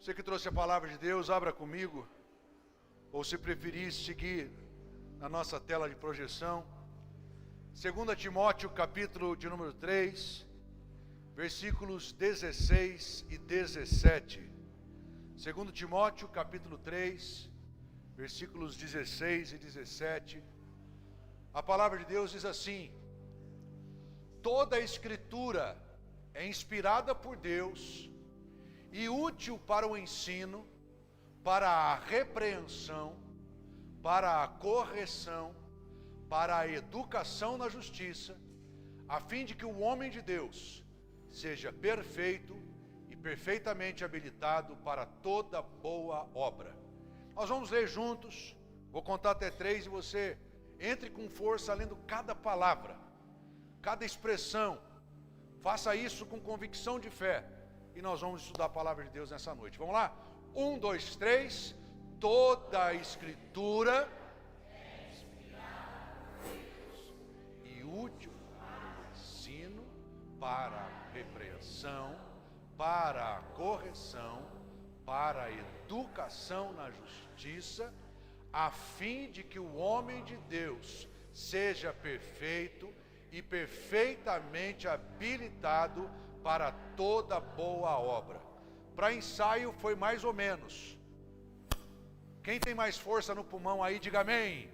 Você que trouxe a palavra de Deus, abra comigo. Ou se preferir seguir na nossa tela de projeção. 2 Timóteo, capítulo de número 3, versículos 16 e 17. 2 Timóteo, capítulo 3, versículos 16 e 17. A palavra de Deus diz assim: toda a Escritura é inspirada por Deus e útil para o ensino, para a repreensão, para a correção, para a educação na justiça, a fim de que o homem de Deus seja perfeito e perfeitamente habilitado para toda boa obra. Nós vamos ler juntos, vou contar até 3 e você entre com força lendo cada palavra, cada expressão. Faça isso com convicção de fé. E nós vamos estudar a palavra de Deus nessa noite. Vamos lá? 1, 2, 3. Toda a Escritura é inspirada por Deus e útil para o ensino, para a repreensão, para a correção, para a educação na justiça, a fim de que o homem de Deus seja perfeito e perfeitamente habilitado para toda boa obra. Para ensaio foi mais ou menos. Quem tem mais força no pulmão aí, diga amém.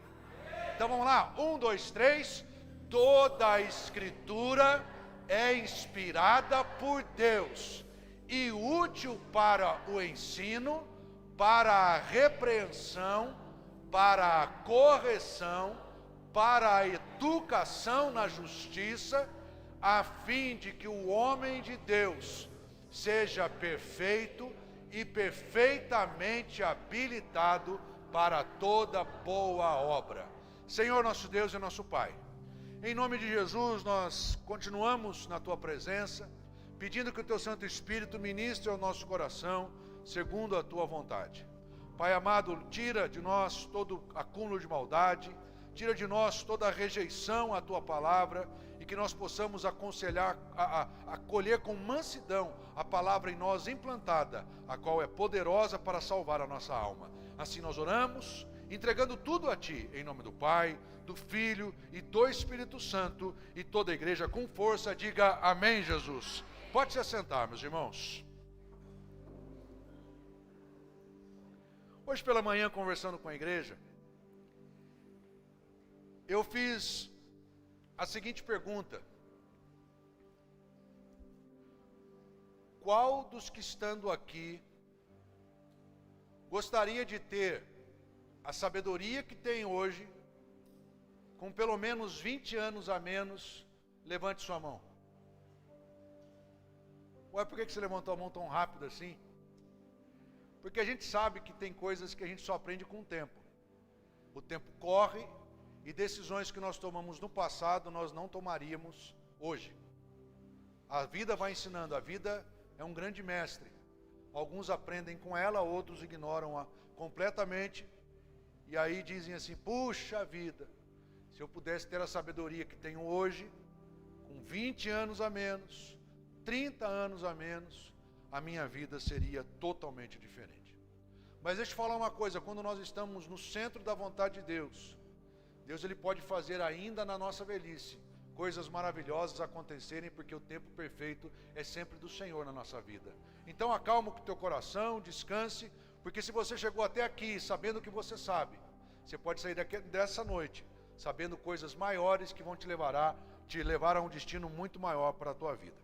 Então vamos lá, 1, 2, 3. Toda a Escritura é inspirada por Deus e útil para o ensino, para a repreensão, para a correção, para a educação na justiça, a fim de que o homem de Deus seja perfeito e perfeitamente habilitado para toda boa obra. Senhor nosso Deus e nosso Pai, em nome de Jesus nós continuamos na Tua presença, pedindo que o Teu Santo Espírito ministre ao nosso coração, segundo a Tua vontade. Pai amado, tira de nós todo acúmulo de maldade, tira de nós toda a rejeição à Tua palavra, e que nós possamos aconselhar, acolher com mansidão a palavra em nós implantada, a qual é poderosa para salvar a nossa alma. Assim nós oramos, entregando tudo a Ti, em nome do Pai, do Filho e do Espírito Santo, e toda a igreja com força diga amém, Jesus. Pode se assentar, meus irmãos. Hoje pela manhã, conversando com a igreja, eu fiz a seguinte pergunta: qual dos que estando aqui gostaria de ter a sabedoria que tem hoje, com pelo menos 20 anos a menos? Levante sua mão. Ué, por que você levantou a mão tão rápido assim? Porque a gente sabe que tem coisas que a gente só aprende com o tempo. O tempo corre e decisões que nós tomamos no passado nós não tomaríamos hoje. A vida vai ensinando, a vida é um grande mestre. Alguns aprendem com ela, outros ignoram-a completamente. E aí dizem assim: puxa vida, se eu pudesse ter a sabedoria que tenho hoje, com 20 anos a menos, 30 anos a menos, a minha vida seria totalmente diferente. Mas deixa eu falar uma coisa: quando nós estamos no centro da vontade de Deus, Deus ele pode fazer ainda na nossa velhice coisas maravilhosas acontecerem, porque o tempo perfeito é sempre do Senhor na nossa vida. Então acalma o teu coração, descanse, porque se você chegou até aqui sabendo o que você sabe, você pode sair dessa noite sabendo coisas maiores que vão te levar a um destino muito maior para a tua vida.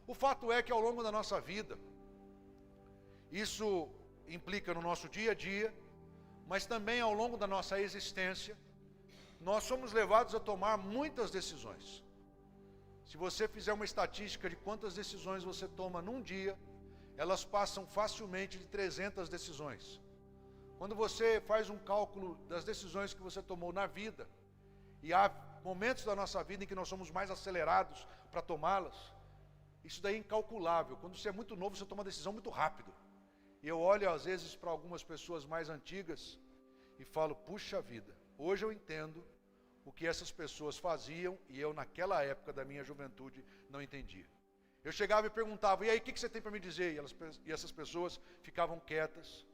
O fato é que ao longo da nossa vida, isso implica no nosso dia a dia, mas também ao longo da nossa existência, nós somos levados a tomar muitas decisões. Se você fizer uma estatística de quantas decisões você toma num dia, elas passam facilmente de 300 decisões. Quando você faz um cálculo das decisões que você tomou na vida, e há momentos da nossa vida em que nós somos mais acelerados para tomá-las, isso daí é incalculável. Quando você é muito novo, você toma uma decisão muito rápido. E eu olho às vezes para algumas pessoas mais antigas e falo: puxa vida, hoje eu entendo o que essas pessoas faziam e eu naquela época da minha juventude não entendia. Eu chegava e perguntava, e aí, o que você tem para me dizer? E essas pessoas ficavam quietas,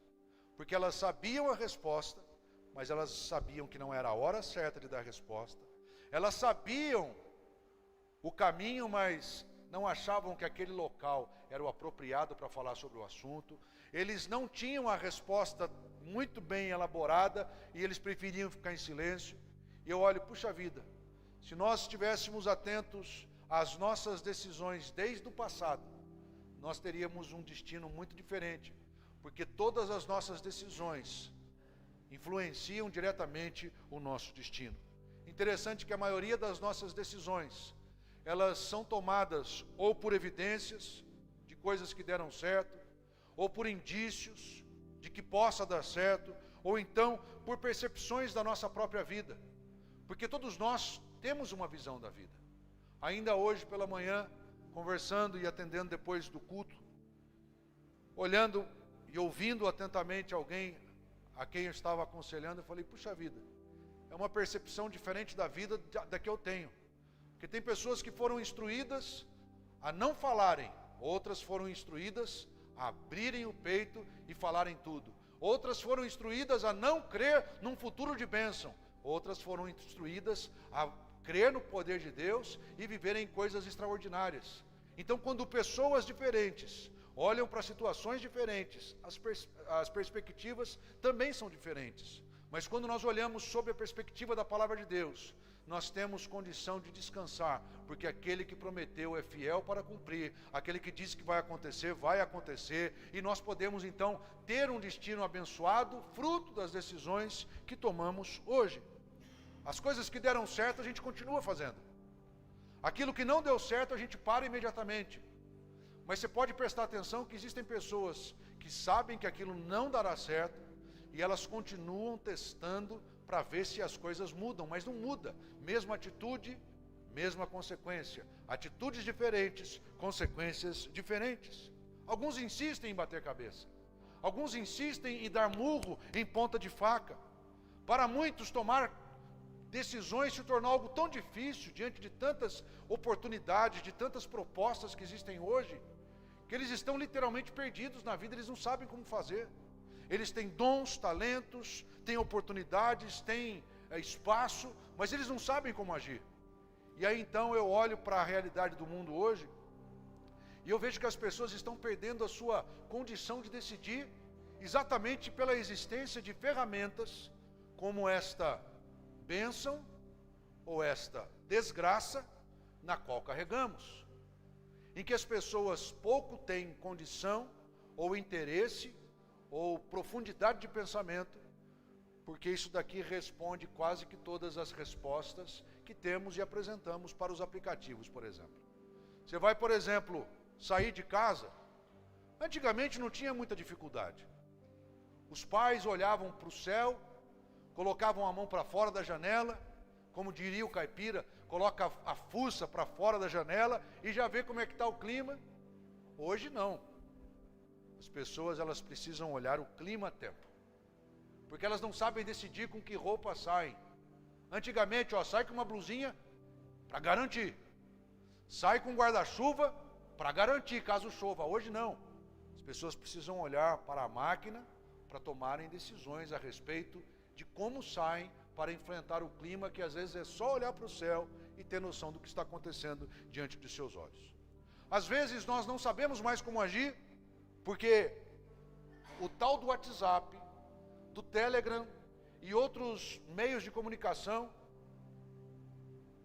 porque elas sabiam a resposta, mas elas sabiam que não era a hora certa de dar a resposta. Elas sabiam o caminho, mas não achavam que aquele local era o apropriado para falar sobre o assunto. Eles não tinham a resposta muito bem elaborada e eles preferiam ficar em silêncio. E eu olho, puxa vida, se nós estivéssemos atentos às nossas decisões desde o passado, nós teríamos um destino muito diferente, porque todas as nossas decisões influenciam diretamente o nosso destino. Interessante que a maioria das nossas decisões, elas são tomadas ou por evidências de coisas que deram certo, ou por indícios de que possa dar certo, ou então por percepções da nossa própria vida, porque todos nós temos uma visão da vida. Ainda hoje pela manhã, conversando e atendendo depois do culto, olhando e ouvindo atentamente alguém a quem eu estava aconselhando, eu falei, puxa vida, é uma percepção diferente da vida da que eu tenho. Porque tem pessoas que foram instruídas a não falarem, outras foram instruídas a abrirem o peito e falarem tudo. Outras foram instruídas a não crer num futuro de bênção. Outras foram instruídas a crer no poder de Deus e viverem coisas extraordinárias. Então, quando pessoas diferentes olham para situações diferentes, as perspectivas também são diferentes. Mas quando nós olhamos sob a perspectiva da palavra de Deus, nós temos condição de descansar, porque aquele que prometeu é fiel para cumprir, aquele que disse que vai acontecer, e nós podemos então ter um destino abençoado, fruto das decisões que tomamos hoje. As coisas que deram certo a gente continua fazendo, aquilo que não deu certo a gente para imediatamente. Mas você pode prestar atenção que existem pessoas que sabem que aquilo não dará certo, e elas continuam testando para ver se as coisas mudam, mas não muda. Mesma atitude, mesma consequência. Atitudes diferentes, consequências diferentes. Alguns insistem em bater cabeça. Alguns insistem em dar murro em ponta de faca. Para muitos, tomar decisões se tornou algo tão difícil diante de tantas oportunidades, de tantas propostas que existem hoje, que eles estão literalmente perdidos na vida, eles não sabem como fazer. Eles têm dons, talentos, têm oportunidades, têm espaço, mas eles não sabem como agir. E aí então eu olho para a realidade do mundo hoje, e eu vejo que as pessoas estão perdendo a sua condição de decidir, exatamente pela existência de ferramentas como esta bênção ou esta desgraça na qual carregamos, em que as pessoas pouco têm condição ou interesse ou profundidade de pensamento, porque isso daqui responde quase que todas as respostas que temos e apresentamos para os aplicativos, por exemplo. Você vai, por exemplo, sair de casa, antigamente não tinha muita dificuldade. Os pais olhavam para o céu, colocavam a mão para fora da janela, como diria o caipira, coloca a fuça para fora da janela e já vê como é que está o clima. Hoje não. As pessoas, elas precisam olhar o clima a tempo, porque elas não sabem decidir com que roupa saem. Antigamente, sai com uma blusinha para garantir, sai com guarda-chuva para garantir caso chova. Hoje não. As pessoas precisam olhar para a máquina para tomarem decisões a respeito de como saem para enfrentar o clima, que às vezes é só olhar para o céu e ter noção do que está acontecendo diante de seus olhos. Às vezes nós não sabemos mais como agir, porque o tal do WhatsApp, do Telegram e outros meios de comunicação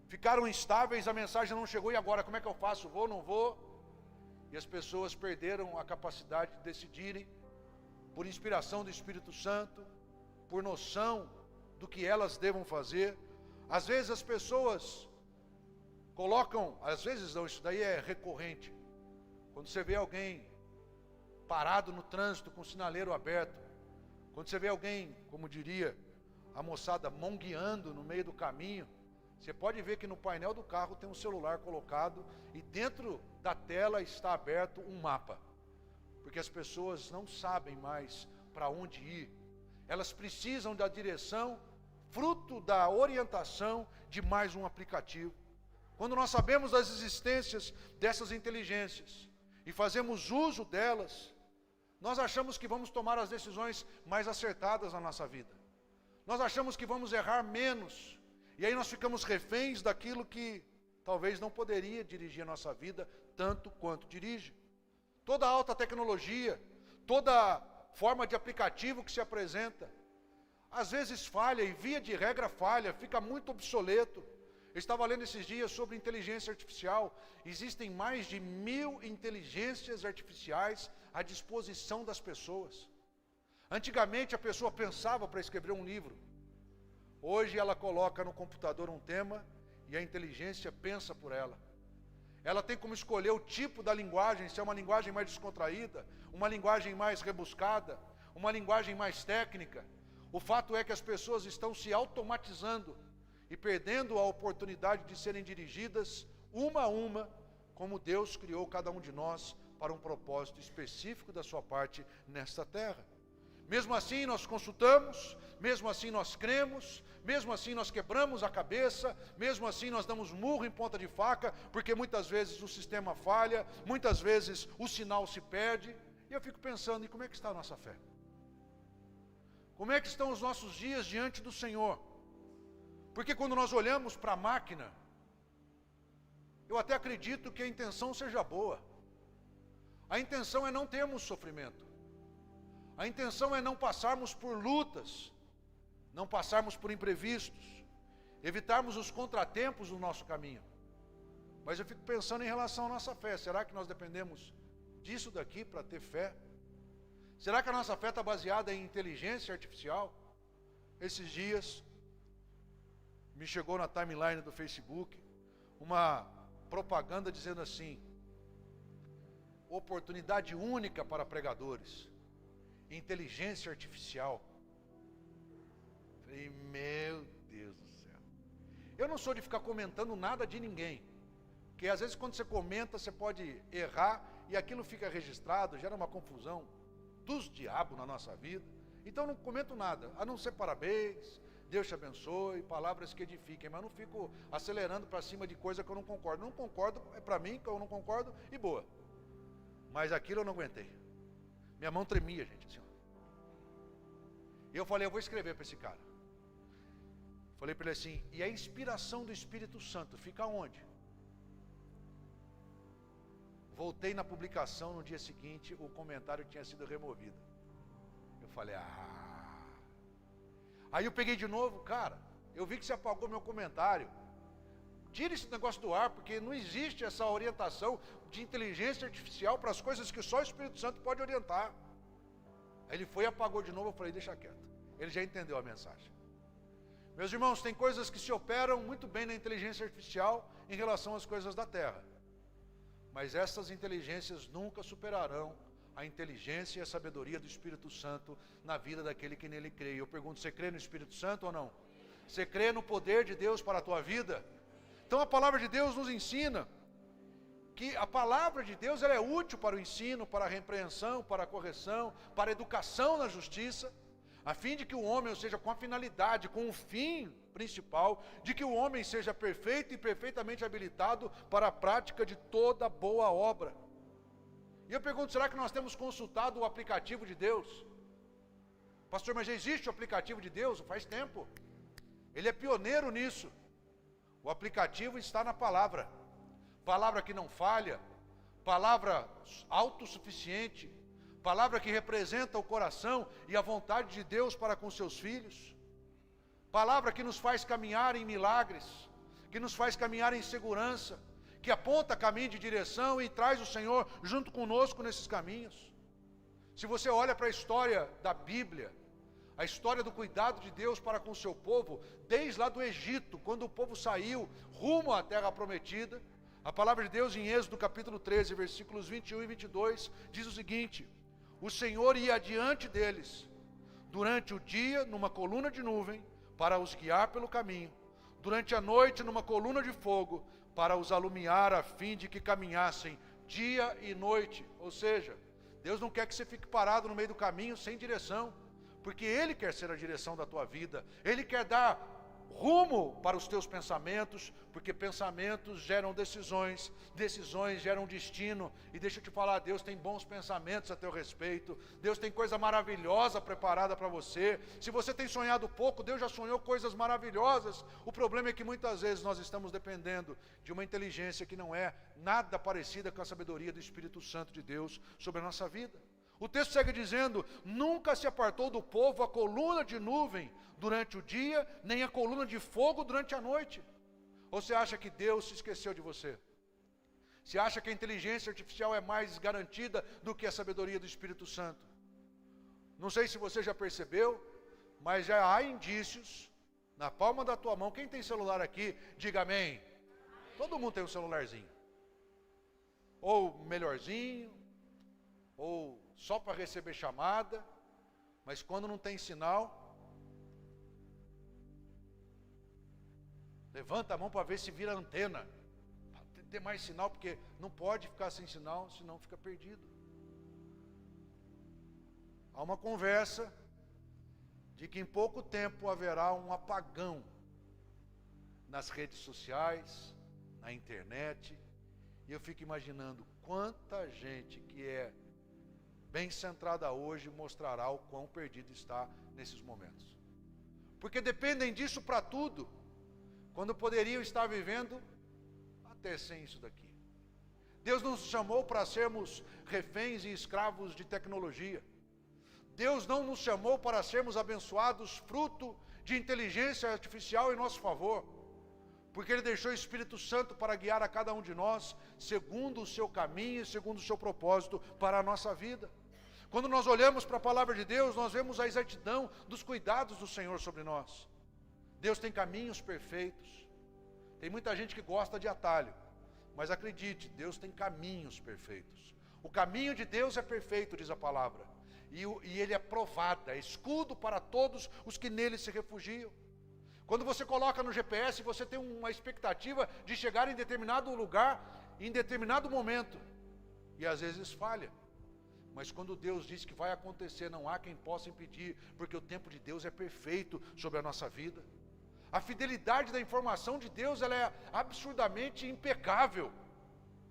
ficaram instáveis, a mensagem não chegou, e agora como é que eu faço? Vou, não vou? E as pessoas perderam a capacidade de decidirem por inspiração do Espírito Santo, por noção do que elas devam fazer. Às vezes as pessoas colocam, às vezes não, isso daí é recorrente, quando você vê alguém parado no trânsito com o sinaleiro aberto, quando você vê alguém, como diria a moçada, mongueando no meio do caminho, você pode ver que no painel do carro tem um celular colocado e dentro da tela está aberto um mapa, porque as pessoas não sabem mais para onde ir. Elas precisam da direção, fruto da orientação de mais um aplicativo. Quando nós sabemos das existências dessas inteligências e fazemos uso delas, nós achamos que vamos tomar as decisões mais acertadas na nossa vida. Nós achamos que vamos errar menos. E aí nós ficamos reféns daquilo que talvez não poderia dirigir a nossa vida tanto quanto dirige. Toda alta tecnologia, toda forma de aplicativo que se apresenta, às vezes falha e via de regra falha, fica muito obsoleto. Eu estava lendo esses dias sobre inteligência artificial. Existem mais de 1000 inteligências artificiais à disposição das pessoas. Antigamente a pessoa pensava para escrever um livro. Hoje ela coloca no computador um tema e a inteligência pensa por ela. Ela tem como escolher o tipo da linguagem, se é uma linguagem mais descontraída, uma linguagem mais rebuscada, uma linguagem mais técnica. O fato é que as pessoas estão se automatizando e perdendo a oportunidade de serem dirigidas uma a uma, como Deus criou cada um de nós para um propósito específico da sua parte nesta terra. Mesmo assim nós consultamos, mesmo assim nós cremos, mesmo assim nós quebramos a cabeça, mesmo assim nós damos murro em ponta de faca, porque muitas vezes o sistema falha, muitas vezes o sinal se perde, e eu fico pensando, e como é que está a nossa fé? Como é que estão os nossos dias diante do Senhor? Porque quando nós olhamos para a máquina, eu até acredito que a intenção seja boa. A intenção é não termos sofrimento. A intenção é não passarmos por lutas, não passarmos por imprevistos, evitarmos os contratempos do nosso caminho. Mas eu fico pensando em relação à nossa fé. Será que nós dependemos disso daqui para ter fé? Será que a nossa fé está baseada em inteligência artificial? Esses dias me chegou na timeline do Facebook uma propaganda dizendo assim: oportunidade única para pregadores, inteligência artificial. Falei, meu Deus do céu. Eu não sou de ficar comentando nada de ninguém, porque às vezes quando você comenta você pode errar e aquilo fica registrado, gera uma confusão dos diabos na nossa vida. Então não comento nada, a não ser parabéns, Deus te abençoe, palavras que edifiquem, mas não fico acelerando para cima de coisa que eu não concordo. Não concordo, é para mim, que eu não concordo, e boa. Mas aquilo eu não aguentei. Minha mão tremia, gente, assim, ó. E eu falei, eu vou escrever para esse cara. Falei para ele assim, e a inspiração do Espírito Santo fica onde? Voltei na publicação, no dia seguinte, o comentário tinha sido removido. Eu falei, Aí eu peguei de novo, cara, eu vi que você apagou meu comentário. Tira esse negócio do ar, porque não existe essa orientação de inteligência artificial para as coisas que só o Espírito Santo pode orientar. Aí ele foi e apagou de novo, eu falei, deixa quieto. Ele já entendeu a mensagem. Meus irmãos, tem coisas que se operam muito bem na inteligência artificial em relação às coisas da terra. Mas essas inteligências nunca superarão a inteligência e a sabedoria do Espírito Santo na vida daquele que nele crê. Eu pergunto, você crê no Espírito Santo ou não? Você crê no poder de Deus para a tua vida? Então a palavra de Deus nos ensina que a palavra de Deus ela é útil para o ensino, para a repreensão, para a correção, para a educação na justiça, a fim de que o homem, ou seja, com a finalidade, com o fim principal, de que o homem seja perfeito e perfeitamente habilitado para a prática de toda boa obra. E eu pergunto, será que nós temos consultado o aplicativo de Deus? Pastor, mas já existe o aplicativo de Deus? Faz tempo. Ele é pioneiro nisso. O aplicativo está na palavra. Palavra que não falha, palavra autossuficiente, palavra que representa o coração e a vontade de Deus para com seus filhos, palavra que nos faz caminhar em milagres, que nos faz caminhar em segurança, que aponta caminho de direção e traz o Senhor junto conosco nesses caminhos. Se você olha para a história da Bíblia, a história do cuidado de Deus para com o seu povo, desde lá do Egito, quando o povo saiu rumo à terra prometida, a palavra de Deus em Êxodo capítulo 13, versículos 21 e 22, diz o seguinte: o Senhor ia adiante deles, durante o dia numa coluna de nuvem, para os guiar pelo caminho, durante a noite numa coluna de fogo, para os alumiar, a fim de que caminhassem dia e noite. Ou seja, Deus não quer que você fique parado no meio do caminho sem direção, porque Ele quer ser a direção da tua vida. Ele quer dar rumo para os teus pensamentos, porque pensamentos geram decisões, decisões geram destino. E deixa eu te falar, Deus tem bons pensamentos a teu respeito, Deus tem coisa maravilhosa preparada para você. Se você tem sonhado pouco, Deus já sonhou coisas maravilhosas. O problema é que muitas vezes nós estamos dependendo de uma inteligência que não é nada parecida com a sabedoria do Espírito Santo de Deus sobre a nossa vida. O texto segue dizendo: nunca se apartou do povo a coluna de nuvem durante o dia, nem a coluna de fogo durante a noite. Ou você acha que Deus se esqueceu de você? Você acha que a inteligência artificial é mais garantida do que a sabedoria do Espírito Santo? Não sei se você já percebeu, mas já há indícios na palma da tua mão. Quem tem celular aqui, diga amém. Todo mundo tem um celularzinho. Ou melhorzinho, ou só para receber chamada, mas quando não tem sinal, levanta a mão para ver se vira antena, para ter mais sinal, porque não pode ficar sem sinal, senão fica perdido. Há uma conversa de que em pouco tempo haverá um apagão nas redes sociais, na internet, e eu fico imaginando quanta gente que é bem centrada hoje mostrará o quão perdido está nesses momentos. Porque dependem disso para tudo, quando poderiam estar vivendo até sem isso daqui. Deus nos chamou para sermos reféns e escravos de tecnologia. Deus não nos chamou para sermos abençoados fruto de inteligência artificial em nosso favor, porque Ele deixou o Espírito Santo para guiar a cada um de nós segundo o seu caminho e segundo o seu propósito para a nossa vida. Quando nós olhamos para a palavra de Deus, nós vemos a exatidão dos cuidados do Senhor sobre nós. Deus tem caminhos perfeitos. Tem muita gente que gosta de atalho, mas acredite, Deus tem caminhos perfeitos. O caminho de Deus é perfeito, diz a palavra, e ele é provado, é escudo para todos os que nele se refugiam. Quando você coloca no GPS, você tem uma expectativa de chegar em determinado lugar, em determinado momento, e às vezes falha. Mas quando Deus diz que vai acontecer, não há quem possa impedir, porque o tempo de Deus é perfeito sobre a nossa vida. A fidelidade da informação de Deus, ela é absurdamente impecável.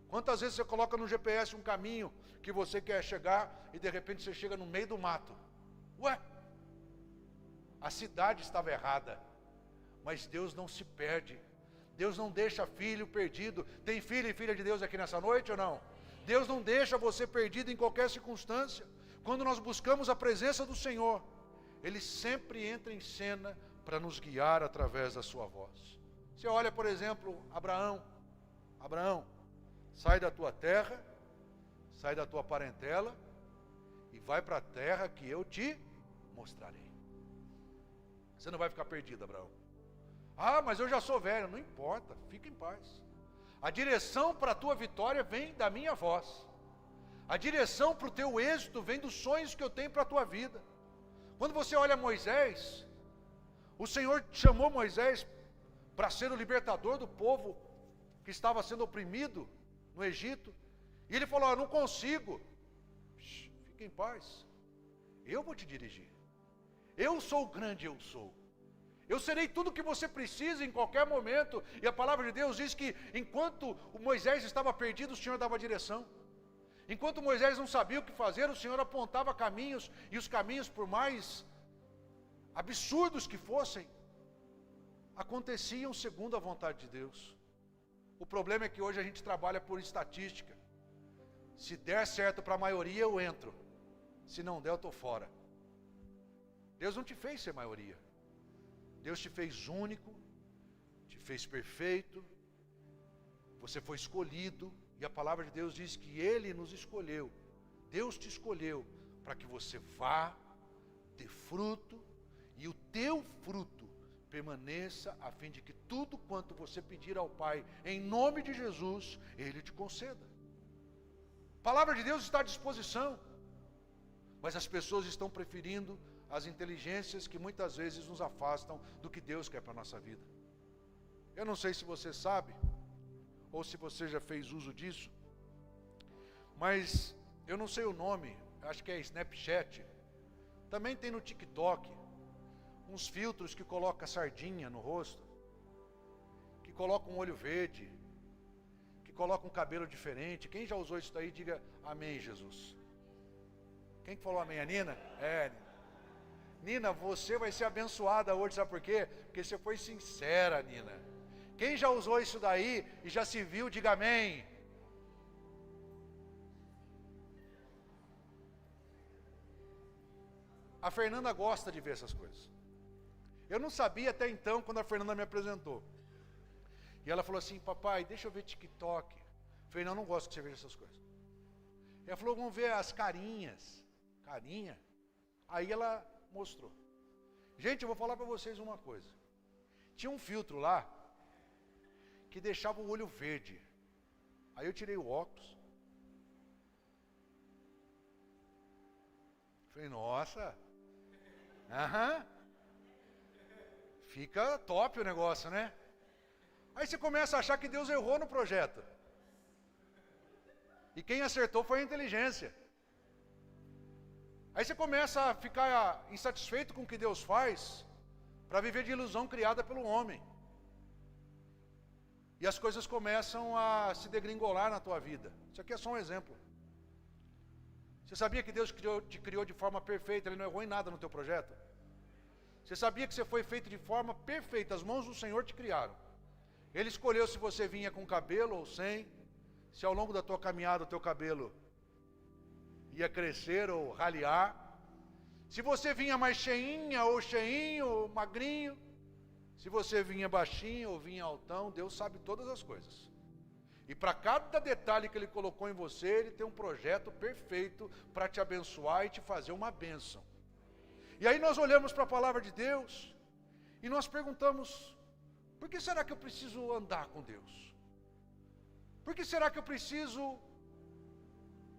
Quantas vezes você coloca no GPS um caminho que você quer chegar e de repente você chega no meio do mato? Ué, a cidade estava errada, mas Deus não se perde. Deus não deixa filho perdido. Tem filho e filha de Deus aqui nessa noite ou não? Deus não deixa você perdido em qualquer circunstância. Quando nós buscamos a presença do Senhor, Ele sempre entra em cena para nos guiar através da sua voz. Você olha, por exemplo, Abraão, sai da tua terra, sai da tua parentela e vai para a terra que eu te mostrarei. Você não vai ficar perdido, Abraão. Ah, mas eu já sou velho. Não importa, fica em paz. A direção para a tua vitória vem da minha voz. A direção para o teu êxito vem dos sonhos que eu tenho para a tua vida. Quando você olha Moisés, o Senhor chamou Moisés para ser o libertador do povo que estava sendo oprimido no Egito. E ele falou: eu não consigo. Fique em paz. Eu vou te dirigir. Eu sou o grande eu sou. Eu serei tudo o que você precisa em qualquer momento. E a palavra de Deus diz que enquanto o Moisés estava perdido, o Senhor dava direção. Enquanto Moisés não sabia o que fazer, o Senhor apontava caminhos. E os caminhos, por mais absurdos que fossem, aconteciam segundo a vontade de Deus. O problema é que hoje a gente trabalha por estatística. Se der certo para a maioria, eu entro. Se não der, eu estou fora. Deus não te fez ser maioria. Deus te fez único, te fez perfeito, você foi escolhido, e a palavra de Deus diz que Ele nos escolheu, Deus te escolheu, para que você vá, dê fruto, e o teu fruto permaneça, a fim de que tudo quanto você pedir ao Pai, em nome de Jesus, Ele te conceda. A palavra de Deus está à disposição, mas as pessoas estão preferindo as inteligências que muitas vezes nos afastam do que Deus quer para a nossa vida. Eu não sei se você sabe, ou se você já fez uso disso, mas eu não sei o nome, acho que é Snapchat, também tem no TikTok. uns filtros que colocam sardinha no rosto, que colocam um olho verde, que colocam um cabelo diferente. Quem já usou isso daí, diga amém, Jesus. Quem que falou amém? A Nina? É, Nina, você vai ser abençoada hoje, sabe por quê? Porque você foi sincera, Nina. Quem já usou isso daí e já se viu, diga amém. A Fernanda gosta de ver essas coisas. Eu não sabia até então, quando a Fernanda me apresentou. E ela falou assim, papai, deixa eu ver TikTok. Eu falei, não gosto que você veja essas coisas. Ela falou, vamos ver as carinhas. Carinha? Aí ela mostrou. Gente, eu vou falar para vocês uma coisa. Tinha um filtro lá, que deixava o olho verde. Aí eu tirei o óculos. Falei, nossa. Aham. Fica top o negócio, né? Aí você começa a achar que Deus errou no projeto. E quem acertou foi a inteligência. Aí você começa a ficar insatisfeito com o que Deus faz, para viver de ilusão criada pelo homem. E as coisas começam a se degringolar na tua vida. Isso aqui é só um exemplo. Você sabia que Deus te criou de forma perfeita, Ele não errou em nada no teu projeto? Você sabia que você foi feito de forma perfeita, as mãos do Senhor te criaram. Ele escolheu se você vinha com cabelo ou sem, se ao longo da tua caminhada o teu cabelo ia crescer ou ralear, se você vinha mais cheinha ou cheinho ou magrinho, se você vinha baixinho ou vinha altão, Deus sabe todas as coisas. E para cada detalhe que Ele colocou em você, Ele tem um projeto perfeito para te abençoar e te fazer uma bênção. E aí nós olhamos para a palavra de Deus e nós perguntamos, por que será que eu preciso andar com Deus? Por que será que eu preciso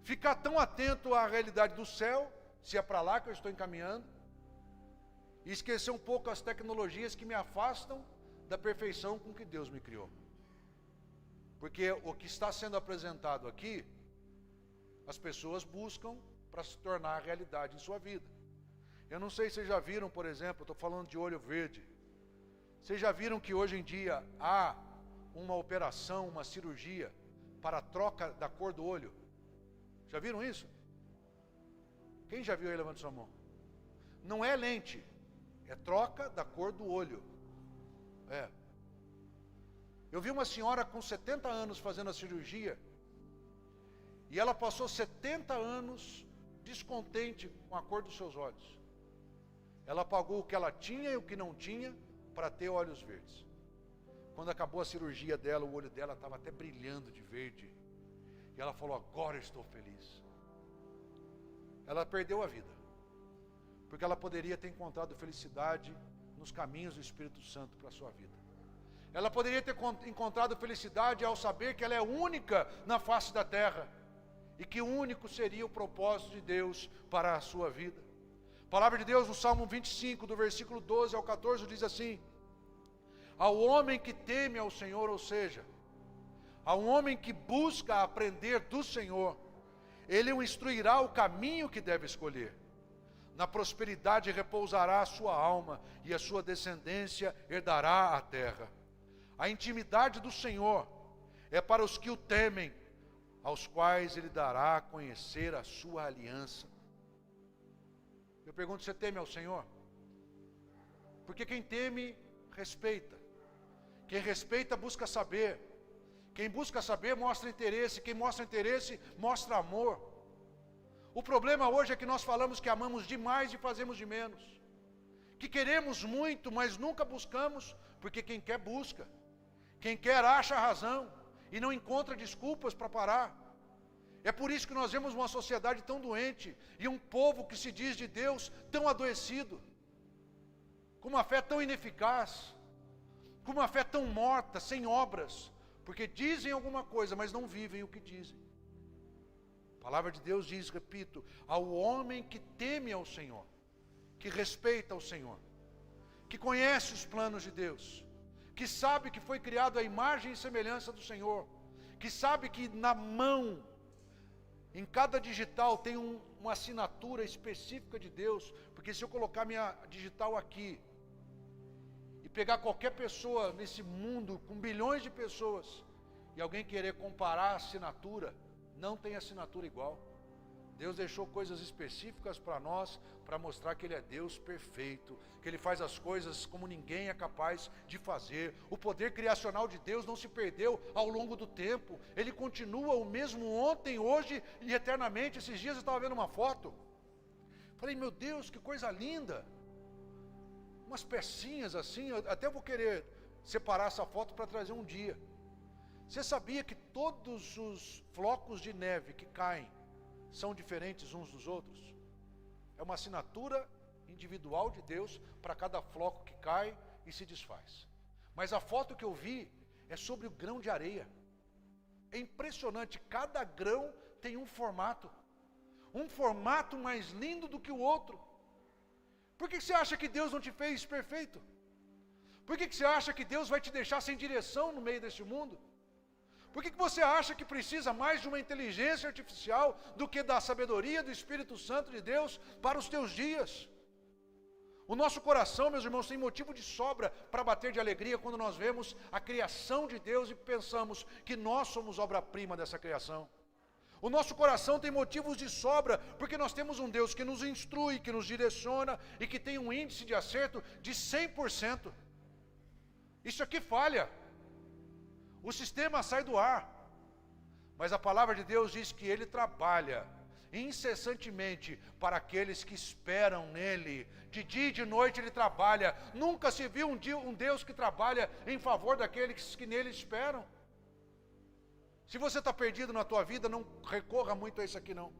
ficar tão atento à realidade do céu, se é para lá que eu estou encaminhando, e esquecer um pouco as tecnologias que me afastam da perfeição com que Deus me criou? Porque o que está sendo apresentado aqui, as pessoas buscam para se tornar realidade em sua vida. Eu não sei se vocês já viram, por exemplo, eu estou falando de olho verde. Vocês já viram que hoje em dia há uma operação, uma cirurgia para a troca da cor do olho? Já viram isso? Quem já viu aí, levante sua mão. Não é lente, é troca da cor do olho. É. Eu vi uma senhora com 70 anos fazendo a cirurgia, e ela passou 70 anos descontente com a cor dos seus olhos. Ela pagou o que ela tinha e o que não tinha para ter olhos verdes. Quando acabou a cirurgia dela, o olho dela estava até brilhando de verde. E ela falou, agora eu estou feliz. Ela perdeu a vida, porque ela poderia ter encontrado felicidade nos caminhos do Espírito Santo para a sua vida. Ela poderia ter encontrado felicidade ao saber que ela é única na face da terra, e que único seria o propósito de Deus para a sua vida. A palavra de Deus no Salmo 25, do versículo 12 ao 14, diz assim, ao homem que teme ao Senhor, ou seja, a um homem que busca aprender do Senhor, Ele o instruirá o caminho que deve escolher. Na prosperidade repousará a sua alma, e a sua descendência herdará a terra. A intimidade do Senhor é para os que o temem, aos quais Ele dará a conhecer a sua aliança. Eu pergunto, você teme ao Senhor? Porque quem teme, respeita. Quem respeita, busca saber. Quem busca saber, mostra interesse. Quem mostra interesse, mostra amor. O problema hoje é que nós falamos que amamos demais e fazemos de menos. Que queremos muito, mas nunca buscamos, porque quem quer, busca. Quem quer, acha razão e não encontra desculpas para parar. É por isso que nós vemos uma sociedade tão doente e um povo que se diz de Deus tão adoecido, com uma fé tão ineficaz, com uma fé tão morta, sem obras, porque dizem alguma coisa, mas não vivem o que dizem. A palavra de Deus diz, repito, ao homem que teme ao Senhor, que respeita ao Senhor, que conhece os planos de Deus, que sabe que foi criado à imagem e semelhança do Senhor, que sabe que na mão, em cada digital tem uma assinatura específica de Deus, porque se eu colocar minha digital aqui pegar qualquer pessoa nesse mundo, com bilhões de pessoas, e alguém querer comparar a assinatura, não tem assinatura igual. Deus deixou coisas específicas para nós, para mostrar que Ele é Deus perfeito, que Ele faz as coisas como ninguém é capaz de fazer. O poder criacional de Deus não se perdeu ao longo do tempo. Ele continua o mesmo ontem, hoje e eternamente. Esses dias eu estava vendo uma foto. Falei, meu Deus, que coisa linda. Umas pecinhas assim, eu até vou querer separar essa foto para trazer um dia. Você sabia que todos os flocos de neve que caem são diferentes uns dos outros? É uma assinatura individual de Deus para cada floco que cai e se desfaz. Mas a foto que eu vi é sobre o grão de areia. É impressionante, cada grão tem um formato mais lindo do que o outro. Por que você acha que Deus não te fez perfeito? Por que você acha que Deus vai te deixar sem direção no meio desse mundo? Por que você acha que precisa mais de uma inteligência artificial do que da sabedoria do Espírito Santo de Deus para os teus dias? O nosso coração, meus irmãos, tem motivo de sobra para bater de alegria quando nós vemos a criação de Deus e pensamos que nós somos obra-prima dessa criação. O nosso coração tem motivos de sobra porque nós temos um Deus que nos instrui, que nos direciona e que tem um índice de acerto de 100%. Isso aqui falha. O sistema sai do ar, mas a palavra de Deus diz que Ele trabalha incessantemente para aqueles que esperam nele. De dia e de noite Ele trabalha. Nunca se viu um Deus que trabalha em favor daqueles que nele esperam. Se você está perdido na tua vida, não recorra muito a isso aqui não.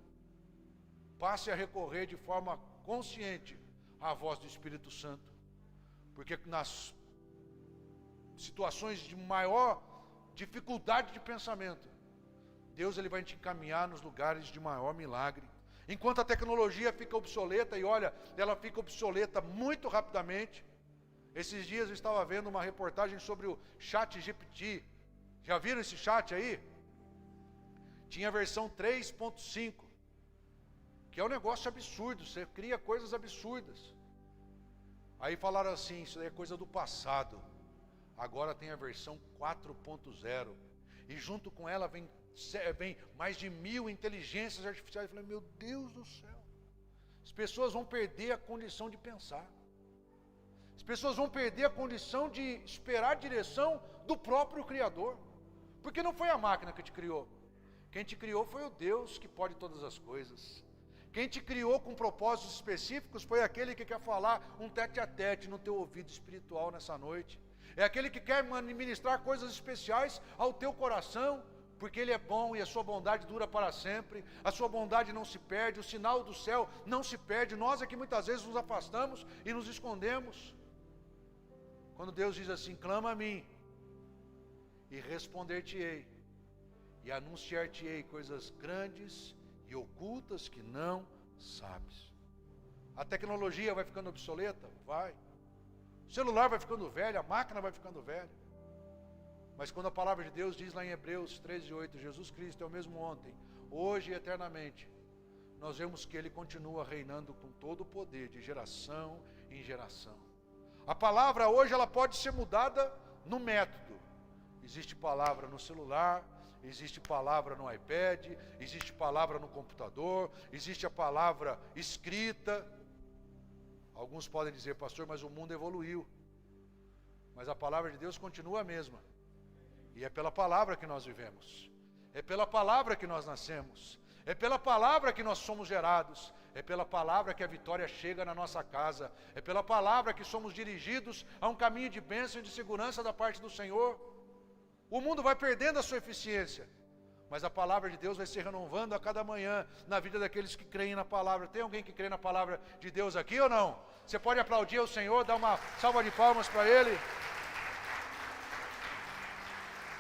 Passe a recorrer de forma consciente à voz do Espírito Santo, porque nas situações de maior dificuldade de pensamento, Deus ele vai te encaminhar nos lugares de maior milagre. Enquanto a tecnologia fica obsoleta, e olha, ela fica obsoleta muito rapidamente. Esses dias eu estava vendo uma reportagem sobre o ChatGPT. Já viram esse chat aí? Tinha a versão 3.5, que é um negócio absurdo, você cria coisas absurdas. Aí falaram assim, isso aí é coisa do passado. Agora tem a versão 4.0, e junto com ela vem mais de 1000 inteligências artificiais. Eu falei, meu Deus do céu, as pessoas vão perder a condição de pensar, as pessoas vão perder a condição de esperar a direção do próprio Criador, porque não foi a máquina que te criou, quem te criou foi o Deus que pode todas as coisas. Quem te criou com propósitos específicos foi aquele que quer falar um tete-a-tete no teu ouvido espiritual nessa noite. É aquele que quer ministrar coisas especiais ao teu coração, porque Ele é bom e a sua bondade dura para sempre. A sua bondade não se perde, o sinal do céu não se perde. Nós é que muitas vezes nos afastamos e nos escondemos. Quando Deus diz assim, clama a mim e responder-te-ei e anunciar-te-ei coisas grandes e ocultas que não sabes. A tecnologia vai ficando obsoleta? Vai. O celular vai ficando velho, a máquina vai ficando velha. Mas quando a palavra de Deus diz lá em Hebreus 13:8, Jesus Cristo é o mesmo ontem, hoje e eternamente, nós vemos que Ele continua reinando com todo o poder, de geração em geração. A palavra hoje ela pode ser mudada no método. Existe palavra no celular, existe palavra no iPad, existe palavra no computador, existe a palavra escrita. Alguns podem dizer, pastor, mas o mundo evoluiu. Mas a palavra de Deus continua a mesma. E é pela palavra que nós vivemos. É pela palavra que nós nascemos. É pela palavra que nós somos gerados. É pela palavra que a vitória chega na nossa casa. É pela palavra que somos dirigidos a um caminho de bênção e de segurança da parte do Senhor. O mundo vai perdendo a sua eficiência, mas a palavra de Deus vai se renovando a cada manhã na vida daqueles que creem na palavra. Tem alguém que crê na palavra de Deus aqui ou não? Você pode aplaudir ao Senhor, dar uma salva de palmas para Ele.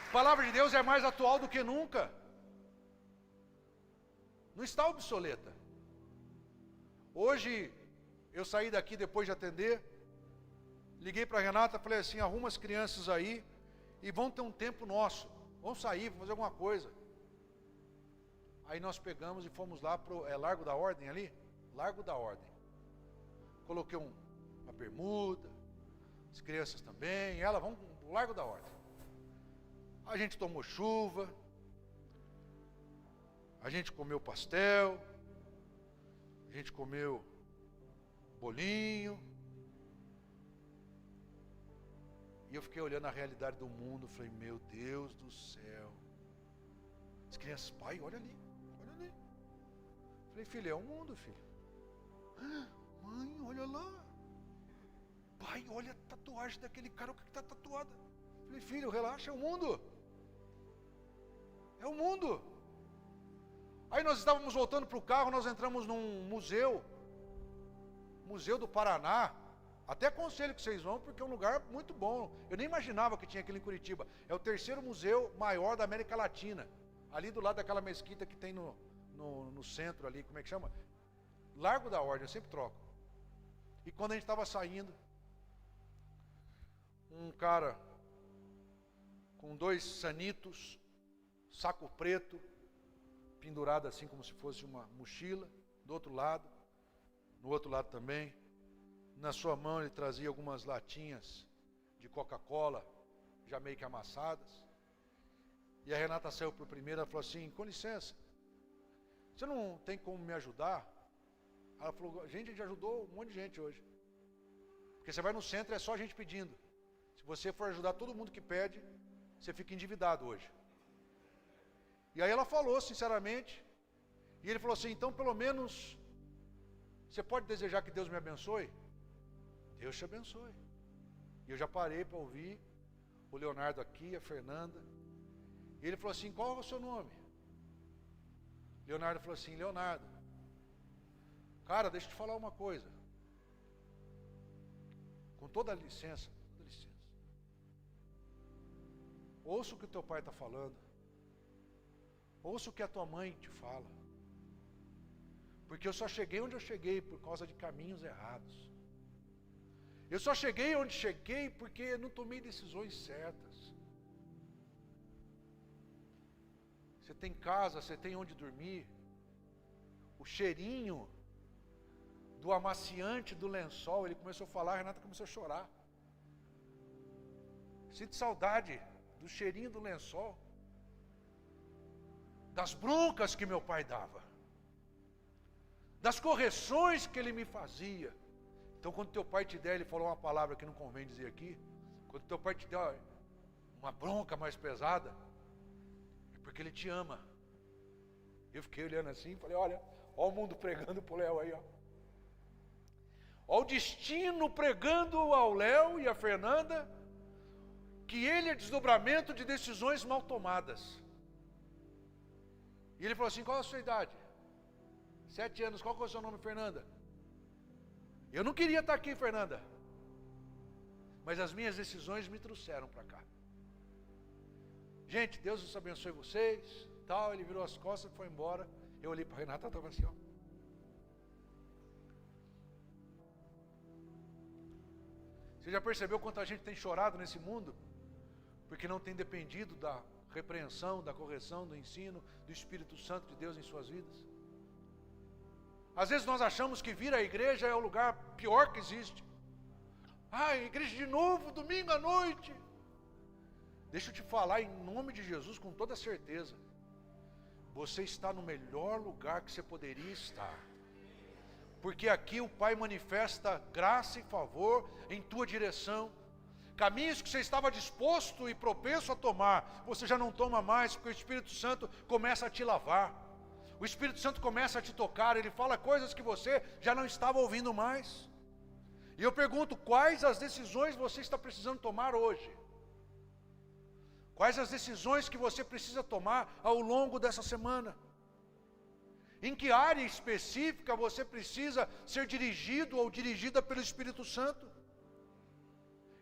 A palavra de Deus é mais atual do que nunca. Não está obsoleta. Hoje, eu saí daqui depois de atender, liguei para a Renata, falei assim, arruma as crianças aí e vão ter um tempo nosso. Vamos sair, vamos fazer alguma coisa. Aí nós pegamos e fomos lá para o Largo da Ordem ali? Largo da Ordem. Coloquei uma bermuda, As crianças também, ela, vamos pro Largo da Ordem. A gente tomou chuva, a gente comeu pastel, a gente comeu bolinho. E eu fiquei olhando a realidade do mundo, falei, meu Deus do céu. As crianças, pai, olha ali, olha ali. Falei, filho, é o mundo, filho. Mãe, olha lá. Pai, olha a tatuagem daquele cara, o que está tatuada? Falei, filho, relaxa, é o mundo. É o mundo. Aí nós estávamos voltando para o carro, nós entramos num museu. Museu do Paraná. Até aconselho que vocês vão, porque é um lugar muito bom. Eu nem imaginava que tinha aquilo em Curitiba. É o terceiro museu maior da América Latina. Ali do lado daquela mesquita que tem no centro ali, como é que chama? Largo da Ordem, eu sempre troco. E quando a gente estava saindo, um cara com 2 sanitos, saco preto, pendurado assim como se fosse uma mochila, do outro lado, no outro lado também. Na sua mão ele trazia algumas latinhas de Coca-Cola, já meio que amassadas. E a Renata saiu por primeira e falou assim, com licença, você não tem como me ajudar? Ela falou, gente, a gente ajudou um monte de gente hoje. Porque você vai no centro e é só gente pedindo. Se você for ajudar todo mundo que pede, você fica endividado hoje. E aí ela falou sinceramente, e ele falou assim, então pelo menos, você pode desejar que Deus me abençoe? Deus te abençoe. E eu já parei para ouvir o Leonardo aqui, a Fernanda. E ele falou assim, qual é o seu nome? Leonardo falou assim, Leonardo. Cara, deixa eu te falar uma coisa. Com toda a licença, ouça o que o teu pai está falando. Ouça o que a tua mãe te fala. Porque eu só cheguei onde eu cheguei por causa de caminhos errados. Eu só cheguei onde cheguei porque não tomei decisões certas. Você tem casa, você tem onde dormir. O cheirinho do amaciante do lençol, ele começou a falar, a Renata começou a chorar. Sinto saudade do cheirinho do lençol. Das broncas que meu pai dava. Das correções que ele me fazia. Então quando teu pai te der, ele falou uma palavra que não convém dizer aqui. Quando teu pai te der uma bronca mais pesada, é porque ele te ama. Eu fiquei olhando assim e falei, olha o mundo pregando pro Léo aí, ó. Olha o destino pregando ao Léo e a Fernanda, que ele é desdobramento de decisões mal tomadas. E ele falou assim, qual é a sua idade? 7 anos, qual é o seu nome, Fernanda? Eu não queria estar aqui, Fernanda. Mas as minhas decisões me trouxeram para cá. Gente, Deus os abençoe vocês. Tal, ele virou as costas e foi embora. Eu olhei para a Renata, estava assim, ó. Você já percebeu quanta gente tem chorado nesse mundo? Porque não tem dependido da repreensão, da correção, do ensino, do Espírito Santo de Deus em suas vidas? Às vezes nós achamos que vir à igreja é o lugar pior que existe. Igreja de novo, domingo à noite. Deixa eu te falar em nome de Jesus com toda certeza. Você está no melhor lugar que você poderia estar. Porque aqui o Pai manifesta graça e favor em tua direção. Caminhos que você estava disposto e propenso a tomar, você já não toma mais, porque o Espírito Santo começa a te lavar. O Espírito Santo começa a te tocar, ele fala coisas que você já não estava ouvindo mais. E eu pergunto, quais as decisões você está precisando tomar hoje? Quais as decisões que você precisa tomar ao longo dessa semana? Em que área específica você precisa ser dirigido ou dirigida pelo Espírito Santo?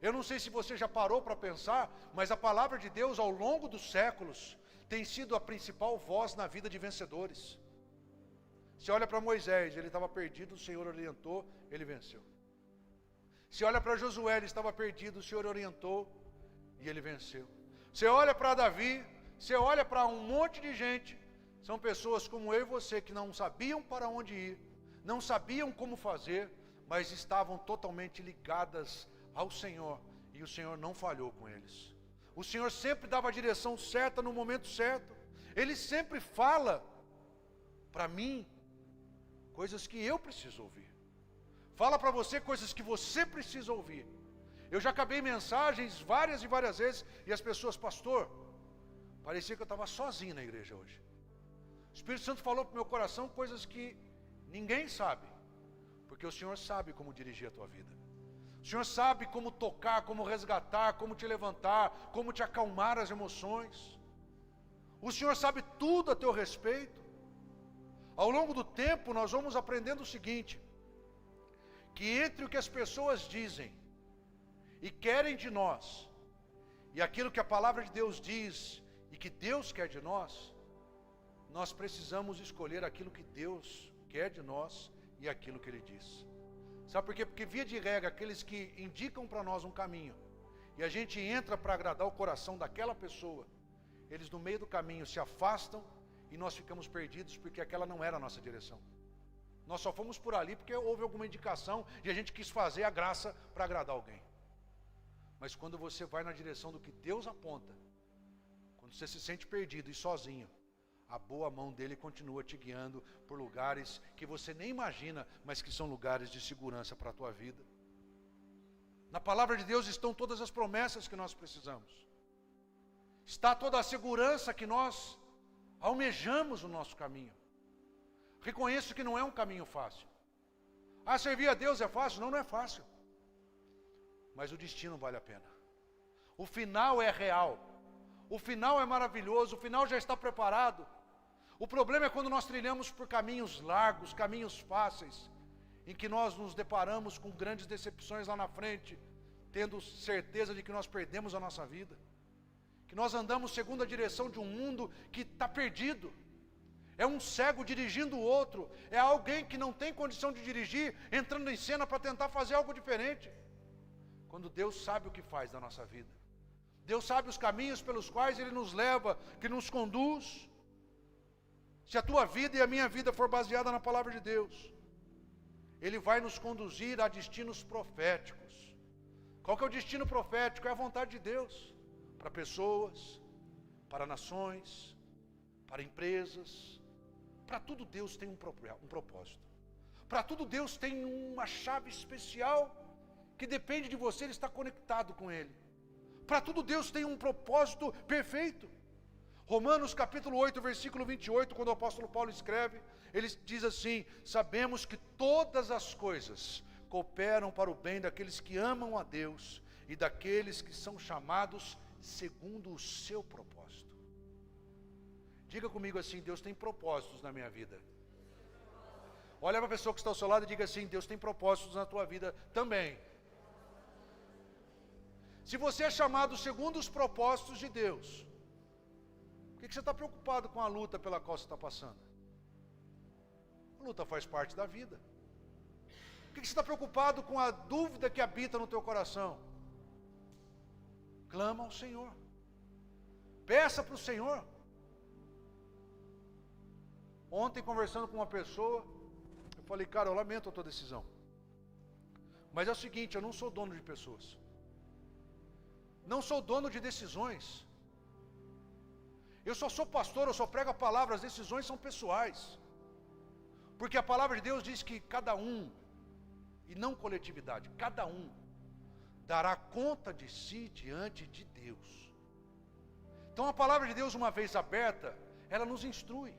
Eu não sei se você já parou para pensar, mas a palavra de Deus ao longo dos séculos tem sido a principal voz na vida de vencedores. Você olha para Moisés, ele estava perdido, o Senhor orientou, ele venceu. Você olha para Josué, ele estava perdido, o Senhor orientou e ele venceu. Você olha para Davi, você olha para um monte de gente, são pessoas como eu e você que não sabiam para onde ir, não sabiam como fazer, mas estavam totalmente ligadas ao Senhor, e o Senhor não falhou com eles. O Senhor sempre dava a direção certa no momento certo. Ele sempre fala para mim coisas que eu preciso ouvir. Fala para você coisas que você precisa ouvir. Eu já acabei mensagens várias e várias vezes, e as pessoas, pastor, parecia que eu estava sozinho na igreja hoje. O Espírito Santo falou para o meu coração coisas que ninguém sabe, porque o Senhor sabe como dirigir a tua vida. O Senhor sabe como tocar, como resgatar, como te levantar, como te acalmar as emoções. O Senhor sabe tudo a teu respeito. Ao longo do tempo nós vamos aprendendo o seguinte, que entre o que as pessoas dizem e querem de nós, e aquilo que a palavra de Deus diz e que Deus quer de nós, nós precisamos escolher aquilo que Deus quer de nós e aquilo que Ele diz. Sabe por quê? Porque via de regra, aqueles que indicam para nós um caminho, e a gente entra para agradar o coração daquela pessoa, eles no meio do caminho se afastam e nós ficamos perdidos porque aquela não era a nossa direção. Nós só fomos por ali porque houve alguma indicação e a gente quis fazer a graça para agradar alguém. Mas quando você vai na direção do que Deus aponta, quando você se sente perdido e sozinho, a boa mão dele continua te guiando por lugares que você nem imagina, mas que são lugares de segurança para a tua vida. Na palavra de Deus estão todas as promessas que nós precisamos. Está toda a segurança que nós almejamos no nosso caminho. Reconheço que não é um caminho fácil. Servir a Deus é fácil? Não, não é fácil. Mas o destino vale a pena. O final é real. O final é maravilhoso, o final já está preparado. O problema é quando nós trilhamos por caminhos largos, caminhos fáceis, em que nós nos deparamos com grandes decepções lá na frente, tendo certeza de que nós perdemos a nossa vida. Que nós andamos segundo a direção de um mundo que está perdido. É um cego dirigindo o outro. É alguém que não tem condição de dirigir, entrando em cena para tentar fazer algo diferente. Quando Deus sabe o que faz na nossa vida. Deus sabe os caminhos pelos quais Ele nos leva, que nos conduz. Se a tua vida e a minha vida for baseada na palavra de Deus, Ele vai nos conduzir a destinos proféticos. Qual que é o destino profético? É a vontade de Deus. Para pessoas, para nações, para empresas. Para tudo Deus tem um propósito. Para tudo Deus tem uma chave especial que depende de você, Ele está conectado com Ele. Para tudo Deus tem um propósito perfeito. Romanos capítulo 8, versículo 28, quando o apóstolo Paulo escreve, ele diz assim: sabemos que todas as coisas cooperam para o bem daqueles que amam a Deus e daqueles que são chamados segundo o seu propósito. Diga comigo assim: Deus tem propósitos na minha vida. Olha para a pessoa que está ao seu lado e diga assim: Deus tem propósitos na tua vida também. Se você é chamado segundo os propósitos de Deus, por que você está preocupado com a luta pela qual você está passando? A luta faz parte da vida. Por que você está preocupado com a dúvida que habita no teu coração? Clama ao Senhor. Peça para o Senhor. Ontem, conversando com uma pessoa, eu falei: cara, eu lamento a tua decisão. Mas é o seguinte, eu não sou dono de pessoas. Não sou dono de decisões. Eu só sou pastor, eu só prego a palavra, as decisões são pessoais. Porque a palavra de Deus diz que cada um, e não coletividade, cada um dará conta de si diante de Deus. Então a palavra de Deus, uma vez aberta, ela nos instrui.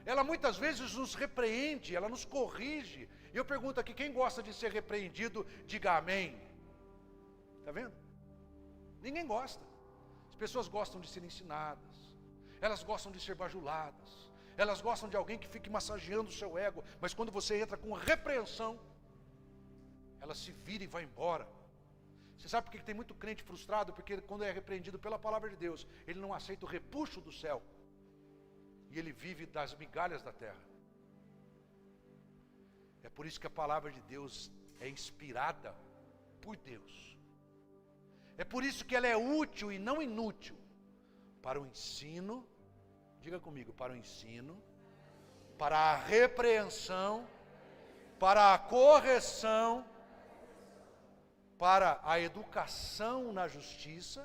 Ela muitas vezes nos repreende, ela nos corrige. E eu pergunto aqui, quem gosta de ser repreendido, diga amém. Está vendo? Ninguém gosta. As pessoas gostam de ser ensinadas, elas gostam de ser bajuladas, elas gostam de alguém que fique massageando o seu ego, mas quando você entra com repreensão, ela se vira e vai embora. Você sabe por que tem muito crente frustrado? Porque quando é repreendido pela palavra de Deus, ele não aceita o repuxo do céu, e ele vive das migalhas da terra. É por isso que a palavra de Deus é inspirada por Deus. É por isso que ela é útil e não inútil para o ensino, diga comigo, para o ensino, para a repreensão, para a correção, para a educação na justiça,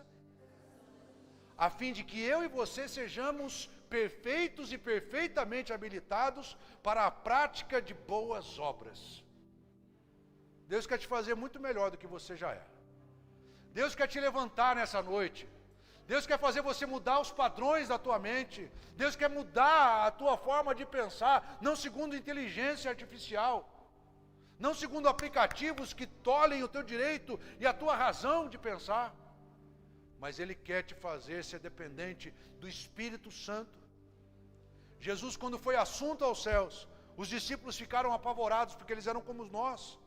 a fim de que eu e você sejamos perfeitos e perfeitamente habilitados para a prática de boas obras. Deus quer te fazer muito melhor do que você já é. Deus quer te levantar nessa noite. Deus quer fazer você mudar os padrões da tua mente. Deus quer mudar a tua forma de pensar, não segundo inteligência artificial, não segundo aplicativos que tolhem o teu direito e a tua razão de pensar, mas Ele quer te fazer ser dependente do Espírito Santo. Jesus, quando foi assunto aos céus, os discípulos ficaram apavorados, porque eles eram como nós,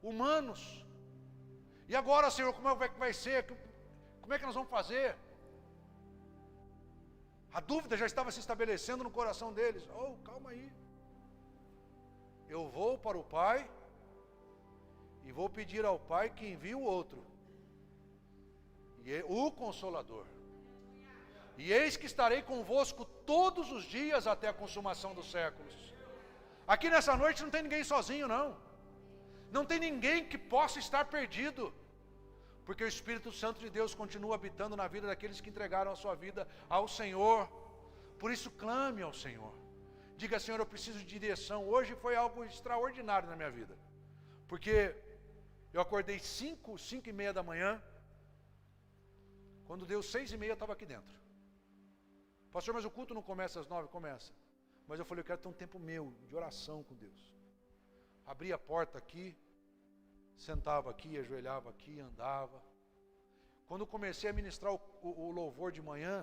humanos. E agora, Senhor, como é que vai ser? Como é que nós vamos fazer? A dúvida já estava se estabelecendo no coração deles. Oh, calma aí. Eu vou para o Pai e vou pedir ao Pai que envie o outro, o Consolador. E eis que estarei convosco todos os dias até a consumação dos séculos. Aqui nessa noite não tem ninguém sozinho, não. Não tem ninguém que possa estar perdido, porque o Espírito Santo de Deus continua habitando na vida daqueles que entregaram a sua vida ao Senhor. Por isso clame ao Senhor. Diga: Senhor, eu preciso de direção. Hoje foi algo extraordinário na minha vida, porque eu acordei 5h30 da manhã. Quando deu 6h30 eu estava aqui dentro. Pastor, mas o culto não começa às 9? Começa. Mas eu falei: eu quero ter um tempo meu de oração com Deus. Abri a porta aqui, sentava aqui, ajoelhava aqui, andava. Quando comecei a ministrar o louvor de manhã,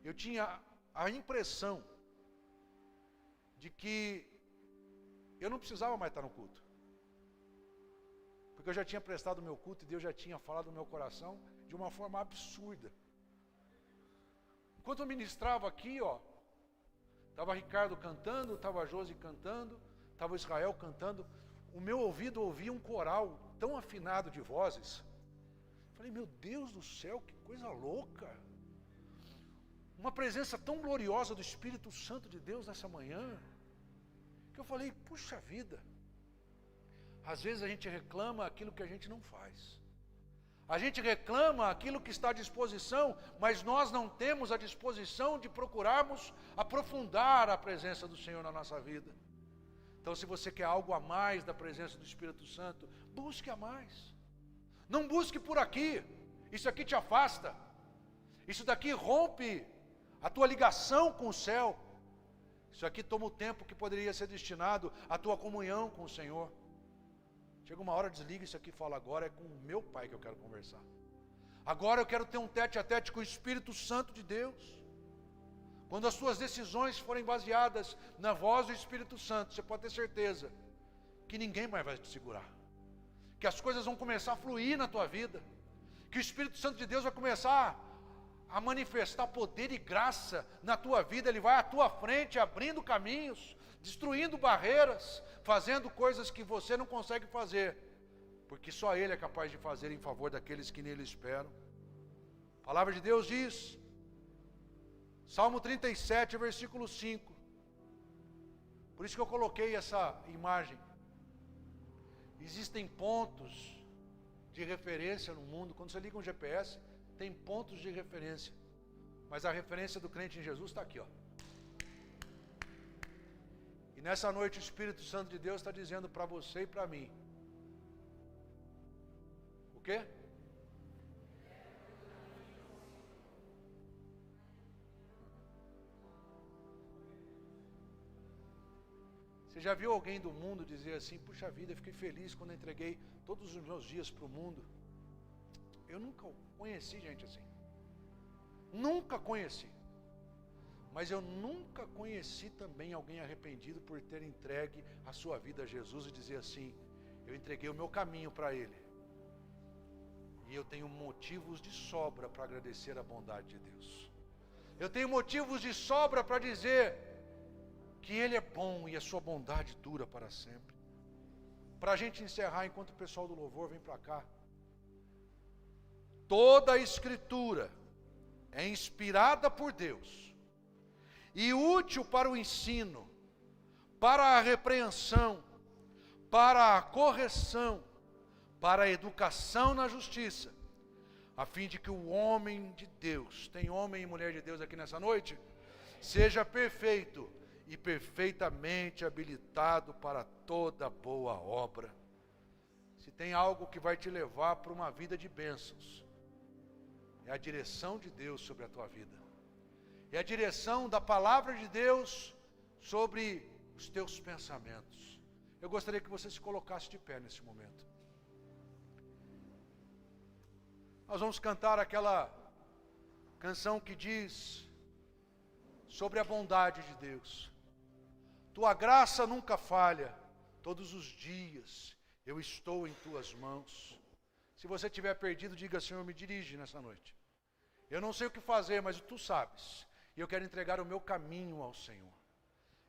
eu tinha a impressão de que eu não precisava mais estar no culto, porque eu já tinha prestado o meu culto e Deus já tinha falado no meu coração de uma forma absurda. Enquanto eu ministrava aqui, estava Ricardo cantando, estava a Josi cantando, estava o Israel cantando. O meu ouvido ouvia um coral tão afinado de vozes. Falei: meu Deus do céu, que coisa louca. Uma presença tão gloriosa do Espírito Santo de Deus nessa manhã, que eu falei: puxa vida. Às vezes a gente reclama aquilo que a gente não faz. A gente reclama aquilo que está à disposição, mas nós não temos a disposição de procurarmos aprofundar a presença do Senhor na nossa vida. Então, se você quer algo a mais da presença do Espírito Santo, busque a mais. Não busque por aqui. Isso aqui te afasta. Isso daqui rompe a tua ligação com o céu. Isso aqui toma o tempo que poderia ser destinado à tua comunhão com o Senhor. Chega uma hora, desliga isso aqui e fala: agora é com o meu Pai que eu quero conversar. Agora eu quero ter um tete a tete com o Espírito Santo de Deus. Quando as suas decisões forem baseadas na voz do Espírito Santo, você pode ter certeza que ninguém mais vai te segurar. Que as coisas vão começar a fluir na tua vida. Que o Espírito Santo de Deus vai começar a manifestar poder e graça na tua vida. Ele vai à tua frente, abrindo caminhos, destruindo barreiras, fazendo coisas que você não consegue fazer, porque só Ele é capaz de fazer em favor daqueles que nele esperam. A palavra de Deus diz, Salmo 37, versículo 5. Por isso que eu coloquei essa imagem. Existem pontos de referência no mundo. Quando você liga um GPS, tem pontos de referência. Mas a referência do crente em Jesus está aqui, E nessa noite o Espírito Santo de Deus está dizendo para você e para mim. O quê? Você já viu alguém do mundo dizer assim: puxa vida, eu fiquei feliz quando eu entreguei todos os meus dias para o mundo? Eu nunca conheci gente assim. Nunca conheci. Mas eu nunca conheci também alguém arrependido por ter entregue a sua vida a Jesus e dizer assim: eu entreguei o meu caminho para Ele. E eu tenho motivos de sobra para agradecer a bondade de Deus. Eu tenho motivos de sobra para dizer que Ele é bom e a sua bondade dura para sempre. Para a gente encerrar, enquanto o pessoal do louvor vem para cá. Toda a Escritura é inspirada por Deus e útil para o ensino, para a repreensão, para a correção, para a educação na justiça, a fim de que o homem de Deus, tem homem e mulher de Deus aqui nessa noite, seja perfeito e perfeitamente habilitado para toda boa obra. Se tem algo que vai te levar para uma vida de bênçãos, é a direção de Deus sobre a tua vida. É a direção da palavra de Deus sobre os teus pensamentos. Eu gostaria que você se colocasse de pé nesse momento. Nós vamos cantar aquela canção que diz sobre a bondade de Deus. Tua graça nunca falha, todos os dias eu estou em tuas mãos. Se você estiver perdido, diga: Senhor, me dirige nessa noite. Eu não sei o que fazer, mas tu sabes. E eu quero entregar o meu caminho ao Senhor.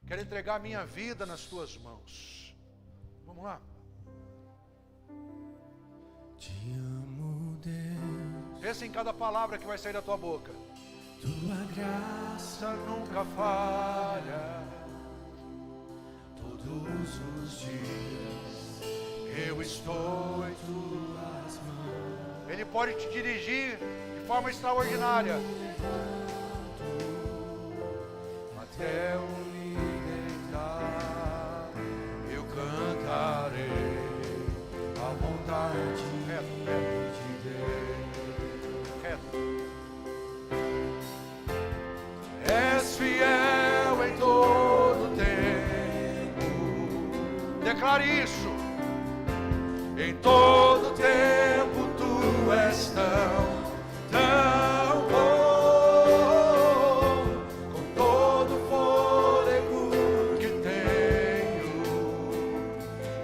Quero entregar a minha vida nas tuas mãos. Vamos lá. Te amo, Deus. Pensa em cada palavra que vai sair da tua boca. Tua graça Nunca falha. todos os dias Eu estou em tuas mãos. Ele pode te dirigir de forma extraordinária. Até o me deitar, eu cantarei a vontade de Deus. És fiel em todo tempo. Declare isso. Em todo tempo tu és tão bom, com todo o fôlego que tenho,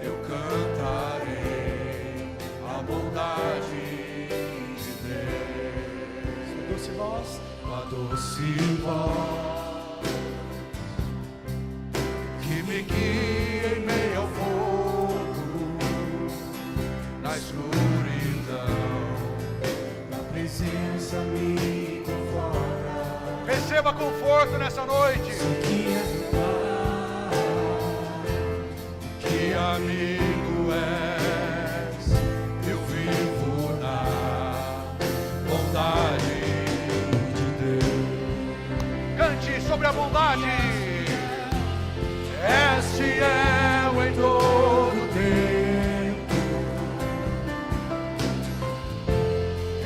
eu cantarei a bondade de Deus. Doce voz, A doce voz que me guia em meio ao fogo, na escuridão, na presença me conforta. receba conforto nessa noite. Que é Que amigo és, eu vivo na bondade de Deus. Cante sobre a bondade. És fiel em todo tempo.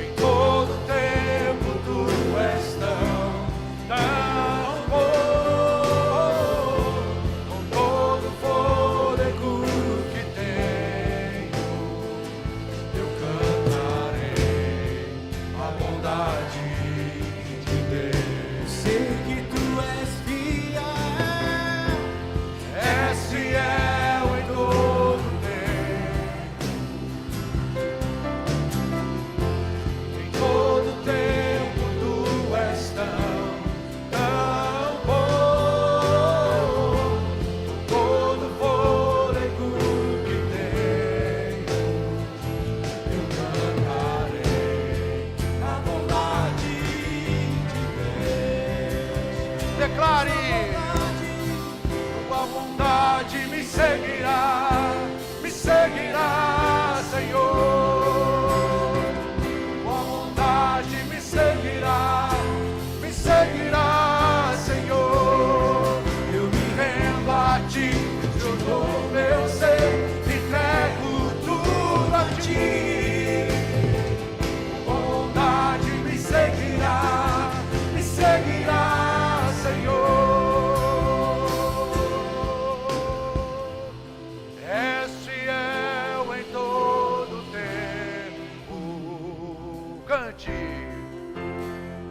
Em todo tempo tu és tão bom, com todo o fôlego que tenho, eu cantarei a bondade de Deus. sei que tu és fiel. És fiel em todo tempo. Em todo tempo tu és tão bom, com todo o fôlego que tenho, eu cantarei a bondade de Deus. Declare: tua bondade me seguirá, Senhor. Tua bondade me seguirá, Senhor. Eu me rendo a ti, eu dou meu ser, entrego tudo a ti. Tua bondade me seguirá, Senhor. És fiel em todo tempo. Cante.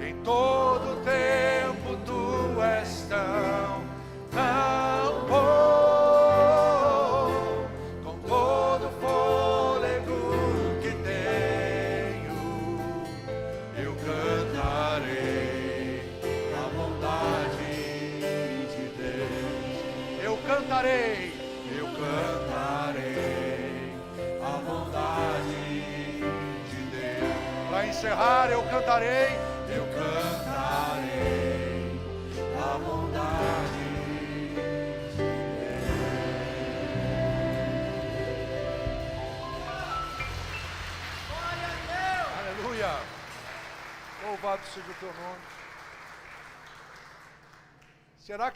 Em todo tempo tu és tão bom, com todo o fôlego que tenho, eu cantarei a bondade de Deus. Eu cantarei a bondade de Deus. Para encerrar, eu cantarei a bondade de Deus. seja o teu nome. Será que